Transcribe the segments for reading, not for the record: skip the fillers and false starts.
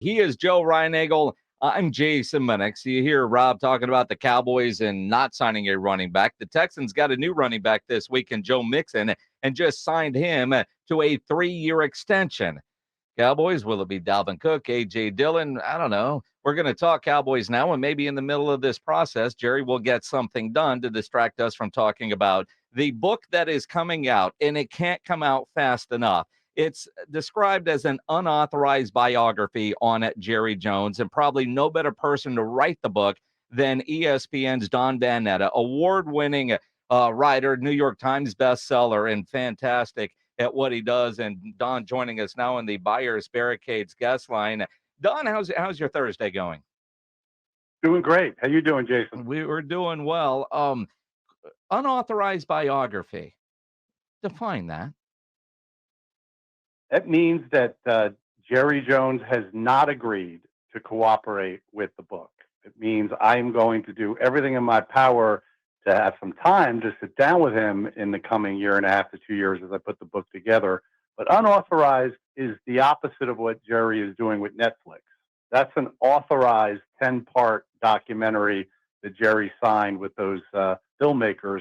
He is Joe Reinagel. I'm Jason Minix. You hear Rob talking about the Cowboys and not signing a running back. The Texans got a new running back this week in Joe Mixon and just signed him to a 3-year extension. Cowboys, will it be Dalvin Cook, A.J. Dillon? I don't know. We're going to talk Cowboys now, and maybe in the middle of this process, Jerry will get something done to distract us from talking about the book that is coming out, and it can't come out fast enough. It's described as an unauthorized biography on Jerry Jones, and probably no better person to write the book than ESPN's Don Van Natta, award-winning writer, New York Times bestseller, and fantastic at what he does. And Don joining us now in the Buyers Barricades guest line. Don, how's your Thursday going? Doing great. How you doing, Jason? We were doing well. Unauthorized biography. Define that. That means that Jerry Jones has not agreed to cooperate with the book. It means I'm going to do everything in my power to have some time to sit down with him in the coming year and a half to 2 years as I put the book together. But unauthorized is the opposite of what Jerry is doing with Netflix. That's an authorized 10-part documentary that Jerry signed with those filmmakers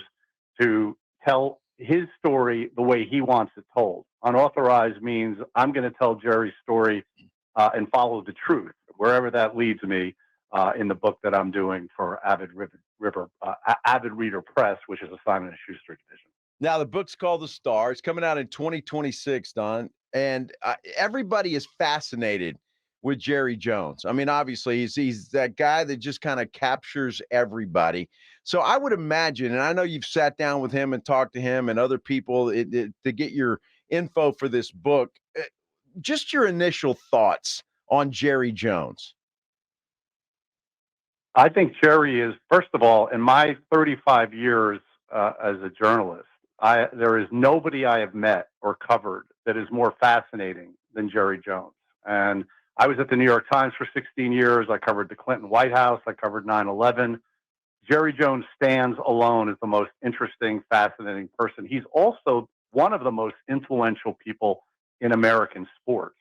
to tell his story the way he wants it told. Unauthorized means I'm going to tell Jerry's story and follow the truth, wherever that leads me in the book that I'm doing for Avid Reader Press, which is a Simon & Schuster division. Now, the book's called The Star. It's coming out in 2026, Don. And everybody is fascinated with Jerry Jones. I mean, obviously, he's that guy that just kind of captures everybody. So I would imagine, and I know you've sat down with him and talked to him and other people to get your info for this book. Just your initial thoughts on Jerry Jones. I think Jerry is, first of all, in my 35 years as a journalist, there is nobody I have met or covered that is more fascinating than Jerry Jones. And I was at the New York Times for 16 years. I covered the Clinton White House. I covered 9/11. Jerry Jones stands alone as the most interesting, fascinating person. He's also one of the most influential people in American sports.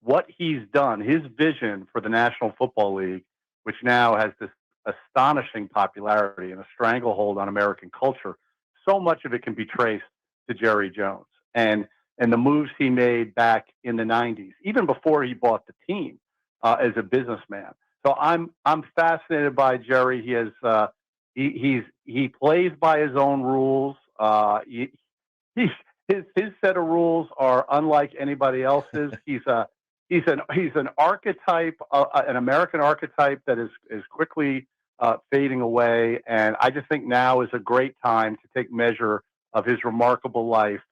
What he's done, his vision for the National Football League, which now has this astonishing popularity and a stranglehold on American culture, so much of it can be traced to Jerry Jones and the moves he made back in the 90s, even before he bought the team as a businessman. So I'm fascinated by Jerry. He has he plays by his own rules. His set of rules are unlike anybody else's. He's an archetype, an American archetype that is quickly fading away. And I just think now is a great time to take measure of his remarkable life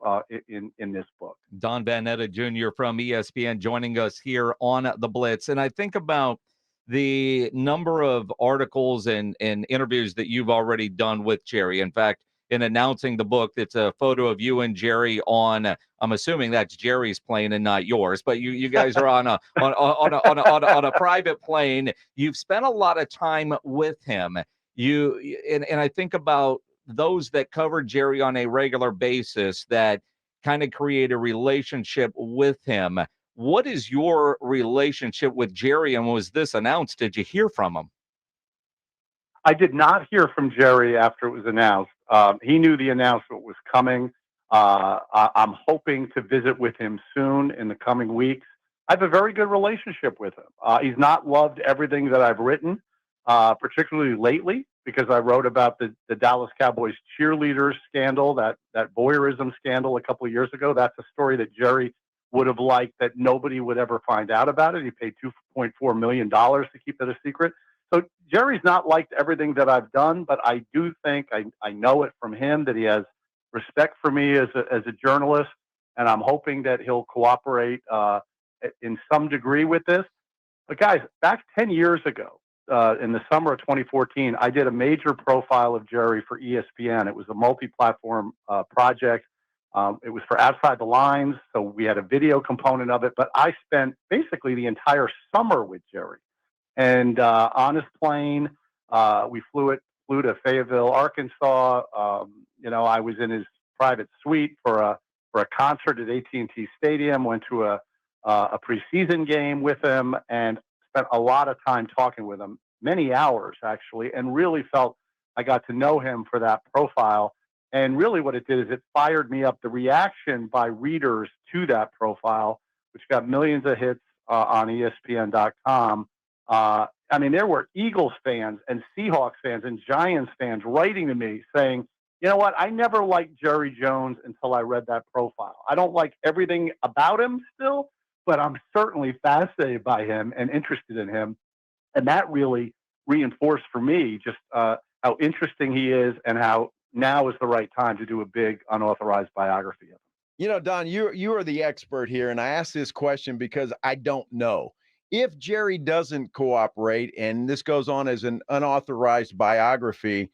in this book. Don Natta Jr. from ESPN joining us here on The Blitz. And I think about the number of articles and interviews that you've already done with Jerry. In fact, in announcing the book, it's a photo of you and Jerry on, I'm assuming that's Jerry's plane and not yours, but you guys are on a private plane. You've spent a lot of time with him. And I think about those that cover Jerry on a regular basis that kind of create a relationship with him. What is your relationship with Jerry, and was this announced? Did you hear from him? I did not hear from Jerry after it was announced. He knew the announcement was coming. I'm hoping to visit with him soon in the coming weeks. I have a very good relationship with him. He's not loved everything that I've written, particularly lately, because I wrote about the Dallas Cowboys cheerleaders scandal, that voyeurism scandal a couple of years ago. That's a story that Jerry would have liked that nobody would ever find out about it. He paid $2.4 million to keep it a secret. So Jerry's not liked everything that I've done, but I do think I know it from him that he has respect for me as a journalist, and I'm hoping that he'll cooperate in some degree with this. But guys, back 10 years ago, in the summer of 2014, I did a major profile of Jerry for ESPN. It was a multi-platform project. It was for Outside the Lines, so we had a video component of it. But I spent basically the entire summer with Jerry. And on his plane, we flew to Fayetteville, Arkansas. I was in his private suite for a concert at AT&T Stadium. Went to a a preseason game with him and spent a lot of time talking with him, many hours actually, and really felt I got to know him for that profile. And really what it did is it fired me up. The reaction by readers to that profile, which got millions of hits on ESPN.com. I mean, there were Eagles fans and Seahawks fans and Giants fans writing to me saying, you know what? I never liked Jerry Jones until I read that profile. I don't like everything about him still, but I'm certainly fascinated by him and interested in him. And that really reinforced for me just how interesting he is and how now is the right time to do a big unauthorized biography of him. You know, Don, you are the expert here, and I ask this question because I don't know. If Jerry doesn't cooperate, and this goes on as an unauthorized biography,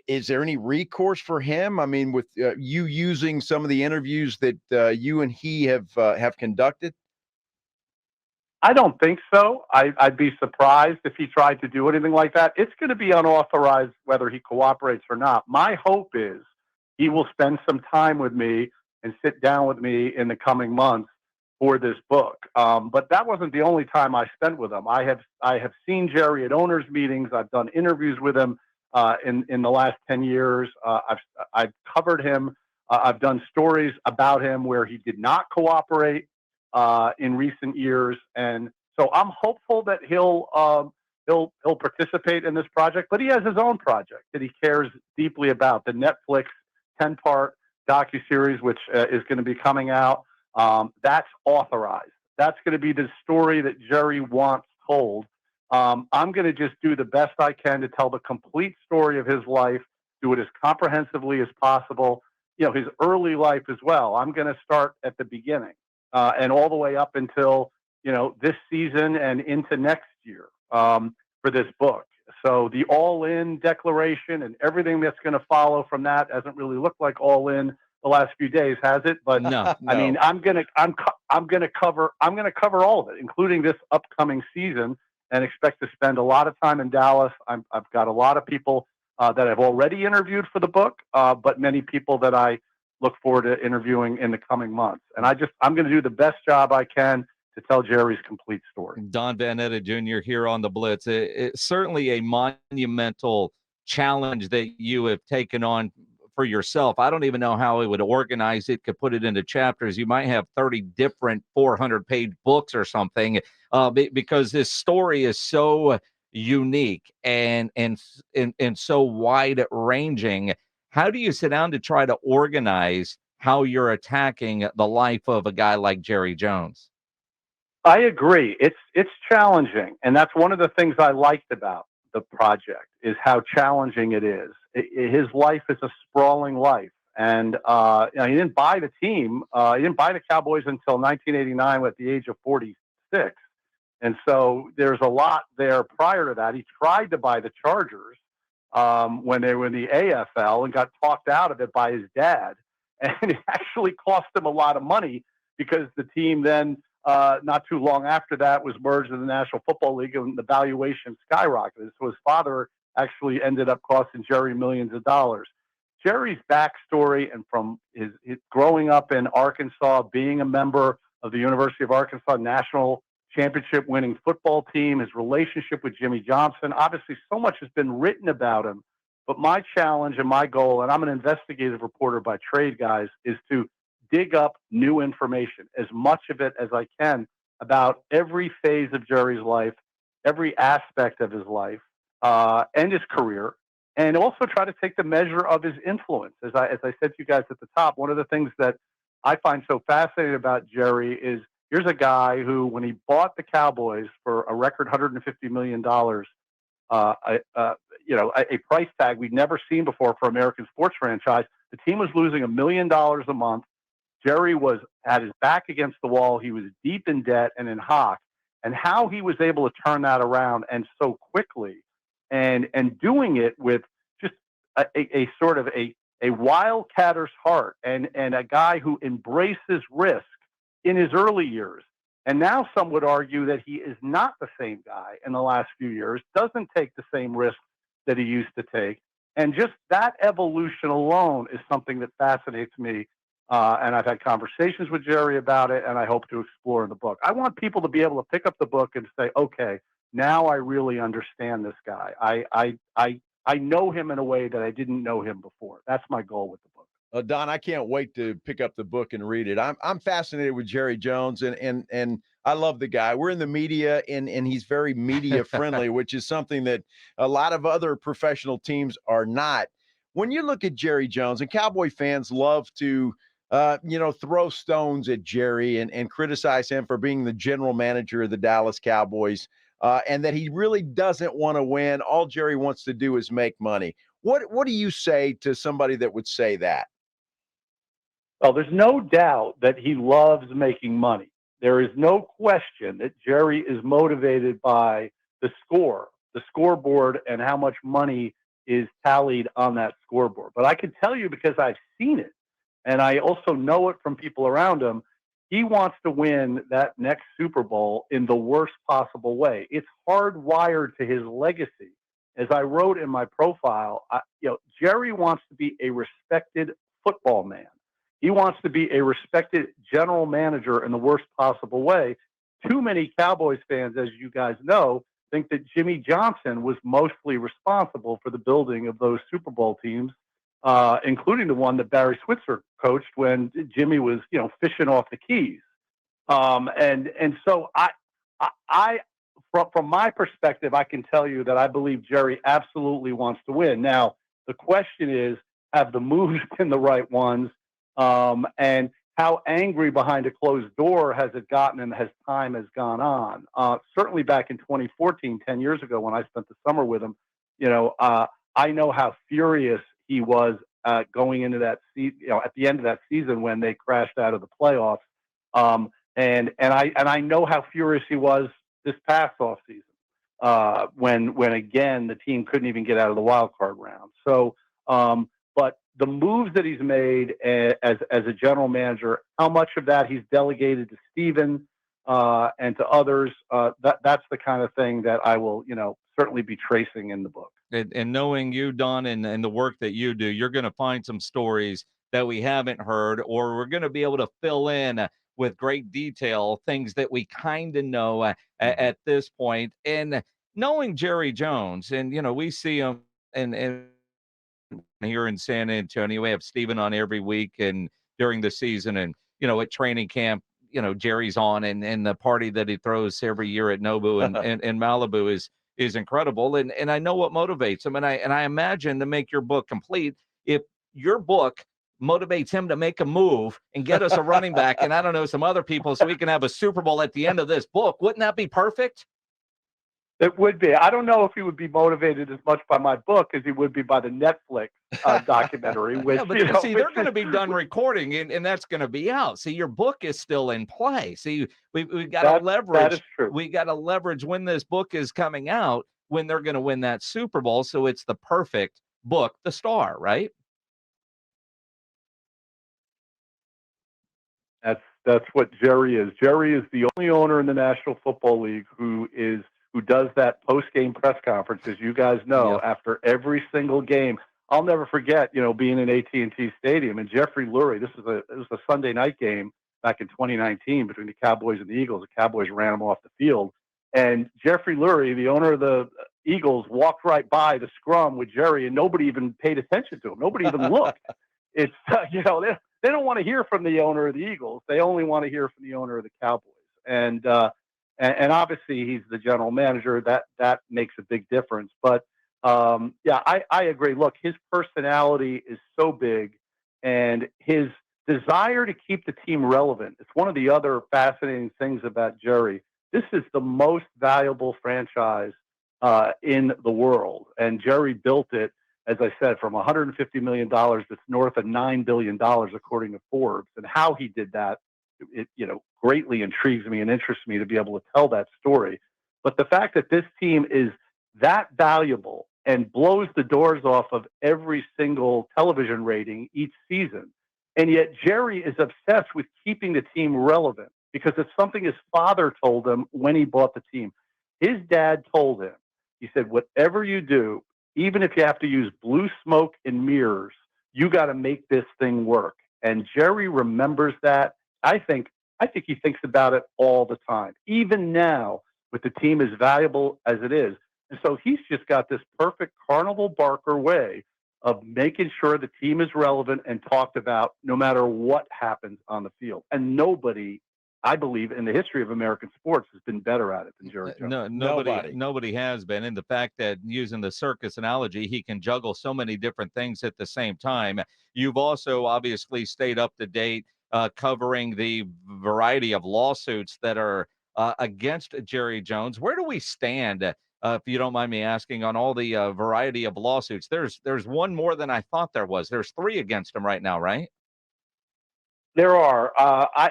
is there any recourse for him? I mean, with you using some of the interviews that you and he have conducted? I don't think so. I'd be surprised if he tried to do anything like that. It's going to be unauthorized whether he cooperates or not. My hope is he will spend some time with me and sit down with me in the coming months for this book. But that wasn't the only time I spent with him. I have seen Jerry at owners' meetings. I've done interviews with him in the last 10 years. I've covered him. I've done stories about him where he did not cooperate in recent years, and so I'm hopeful that he'll participate in this project. But he has his own project that he cares deeply about, the Netflix 10-part docuseries, which is going to be coming out. That's authorized. That's going to be the story that Jerry wants told. I'm going to just do the best I can to tell the complete story of his life, do it as comprehensively as possible. You know, his early life as well. I'm going to start at the beginning. And all the way up until, you know, this season and into next year for this book. So the all-in declaration and everything that's going to follow from that hasn't really looked like all-in the last few days, has it? But No. I mean, I'm gonna cover all of it, including this upcoming season, and expect to spend a lot of time in Dallas. I've got a lot of people that I've already interviewed for the book, but many people that I look forward to interviewing in the coming months. And I'm going to do the best job I can to tell Jerry's complete story. Don Van Natta Jr. here on the Blitz. It's certainly a monumental challenge that you have taken on for yourself. I don't even know how he would organize it, could put it into chapters. You might have 30 different 400-page books or something, because this story is so unique and so wide ranging. How do you sit down to try to organize how you're attacking the life of a guy like Jerry Jones? I agree. It's challenging, and that's one of the things I liked about the project is how challenging it is. His life is a sprawling life, and you know, he didn't buy the team. He didn't buy the Cowboys until 1989 at the age of 46, and so there's a lot there prior to that. He tried to buy the Chargers when they were in the AFL and got talked out of it by his dad, and it actually cost him a lot of money because the team then not too long after that was merged in the National Football League and the valuation skyrocketed. So his father actually ended up costing Jerry millions of dollars. Jerry's backstory and from his growing up in Arkansas, being a member of the University of Arkansas national championship winning football team, his relationship with Jimmy Johnson, obviously so much has been written about him. But my challenge and my goal, and I'm an investigative reporter by trade, guys, is to dig up new information, as much of it as I can, about every phase of Jerry's life, every aspect of his life, and his career, and also try to take the measure of his influence. As I said to you guys at the top, one of the things that I find so fascinating about Jerry is here's a guy who, when he bought the Cowboys for a record $150 million, a price tag we'd never seen before for American sports franchise, the team was losing $1 million a month. Jerry was at his back against the wall. He was deep in debt and in hock, and how he was able to turn that around and so quickly, and doing it with just a sort of a wildcatter's heart and a guy who embraces risk in his early years. And now some would argue that he is not the same guy in the last few years, doesn't take the same risks that he used to take. And just that evolution alone is something that fascinates me And I've had conversations with Jerry about it, and I hope to explore in the book. I want people to be able to pick up the book and say, okay, now I really understand this guy. I know him in a way that I didn't know him before. That's my goal with the book. Don, I can't wait to pick up the book and read it. I'm fascinated with Jerry Jones, and I love the guy. We're in the media, and he's very media friendly, which is something that a lot of other professional teams are not. When you look at Jerry Jones, and Cowboy fans love to throw stones at Jerry and criticize him for being the general manager of the Dallas Cowboys, and that he really doesn't want to win. All Jerry wants to do is make money. What do you say to somebody that would say that? Well, there's no doubt that he loves making money. There is no question that Jerry is motivated by the scoreboard, and how much money is tallied on that scoreboard. But I can tell you, because I've seen it, and I also know it from people around him, he wants to win that next Super Bowl in the worst possible way. It's hardwired to his legacy. As I wrote in my profile, Jerry wants to be a respected football man. He wants to be a respected general manager in the worst possible way. Too many Cowboys fans, as you guys know, think that Jimmy Johnson was mostly responsible for the building of those Super Bowl teams, including the one that Barry Switzer coached when Jimmy was, fishing off the Keys. And so from my perspective, I can tell you that I believe Jerry absolutely wants to win. Now, the question is, have the moves been the right ones? And how angry behind a closed door has it gotten, and has time has gone on? Certainly back in 2014, 10 years ago, when I spent the summer with him, I know how furious he was going into that season, at the end of that season when they crashed out of the playoffs. And I know how furious he was this past offseason, when again the team couldn't even get out of the wild card round. So, but the moves that he's made as a general manager, how much of that he's delegated to Steven and to others, that's the kind of thing that I will, certainly be tracing in the book. And knowing you, Don, and the work that you do, you're going to find some stories that we haven't heard, or we're going to be able to fill in with great detail things that we kind of know at this point. And knowing Jerry Jones, and we see him and here in San Antonio. We have Steven on every week and during the season, and at training camp, Jerry's on, and the party that he throws every year at Nobu and Malibu is incredible. And I know what motivates him. And I imagine, to make your book complete, if your book motivates him to make a move and get us a running back, and I don't know, some other people, so we can have a Super Bowl at the end of this book, wouldn't that be perfect? It would be. I don't know if he would be motivated as much by my book as he would be by the Netflix documentary. Which, yeah, but see, they're going to be done recording, and that's going to be out. See, your book is still in play. See, we've got to leverage. That is true. We got to leverage when this book is coming out, when they're going to win that Super Bowl. So it's the perfect book, The Star, right? That's what Jerry is. Jerry is the only owner in the National Football League who does that post-game press conference, as you guys know, after every single game. I'll never forget, being in AT&T Stadium, and Jeffrey Lurie. This was a Sunday night game back in 2019 between the Cowboys and the Eagles. The Cowboys ran them off the field, and Jeffrey Lurie, the owner of the Eagles, walked right by the scrum with Jerry, and nobody even paid attention to him. Nobody even looked. It's they don't want to hear from the owner of the Eagles. They only want to hear from the owner of the Cowboys, and obviously he's the general manager. That makes a big difference. But I agree. Look, his personality is so big, and his desire to keep the team relevant. It's one of the other fascinating things about Jerry. This is the most valuable franchise in the world, and Jerry built it, as I said, from $150 million that's north of $9 billion, according to Forbes. And how he did that, it greatly intrigues me and interests me to be able to tell that story. But the fact that this team is that valuable and blows the doors off of every single television rating each season, and yet Jerry is obsessed with keeping the team relevant, because it's something his father told him when he bought the team. His dad told him, he said, whatever you do, even if you have to use blue smoke and mirrors, you got to make this thing work. And Jerry remembers that. I think he thinks about it all the time, even now with the team as valuable as it is. And so he's just got this perfect Carnival Barker way of making sure the team is relevant and talked about no matter what happens on the field. And nobody, I believe, in the history of American sports has been better at it than Jerry Jones. No, nobody has been. And the fact that, using the circus analogy, he can juggle so many different things at the same time. You've also obviously stayed up to date, covering the variety of lawsuits that are against Jerry Jones. Where do we stand, if you don't mind me asking, on all the variety of lawsuits? There's one more than I thought there was. There's 3 against him right now, right? There are.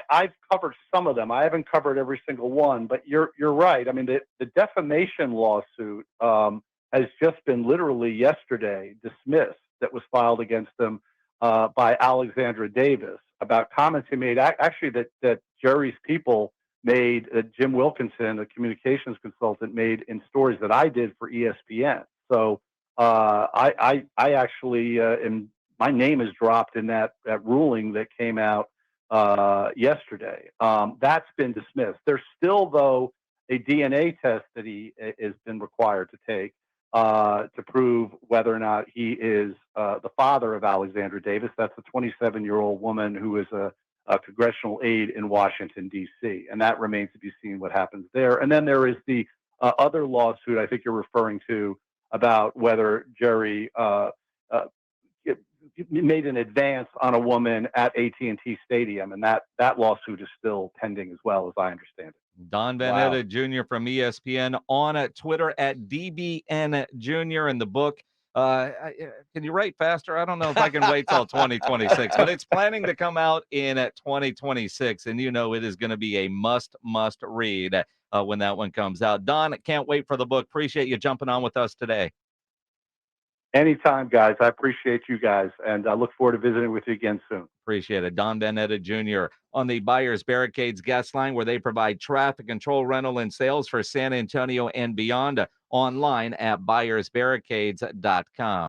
I've covered some of them. I haven't covered every single one, but you're right. I mean, the defamation lawsuit has just been literally yesterday dismissed, that was filed against them by Alexandra Davis about comments he made. Actually, that Jerry's people made, Jim Wilkinson, a communications consultant, made in stories that I did for ESPN. So I actually my name is dropped in that ruling that came out yesterday. That's been dismissed. There's still, though, a DNA test that he has been required to take to prove whether or not he is the father of Alexandra Davis. That's a 27-year-old woman who is a congressional aide in Washington, D.C., and that remains to be seen what happens there. And then there is the other lawsuit I think you're referring to about whether Jerry made an advance on a woman at AT&T Stadium, and that lawsuit is still pending as well, as I understand it. Don Van Natta Jr. from ESPN, on Twitter at DBN Jr. in the book. Can you write faster? I don't know if I can wait till 2026, but it's planning to come out in 2026, and it is going to be a must read when that one comes out. Don, can't wait for the book. Appreciate you jumping on with us today. Anytime, guys. I appreciate you guys, and I look forward to visiting with you again soon. Appreciate it. Don Van Natta Jr. on the Buyers Barricades guest line, where they provide traffic control, rental, and sales for San Antonio and beyond. Online at buyersbarricades.com.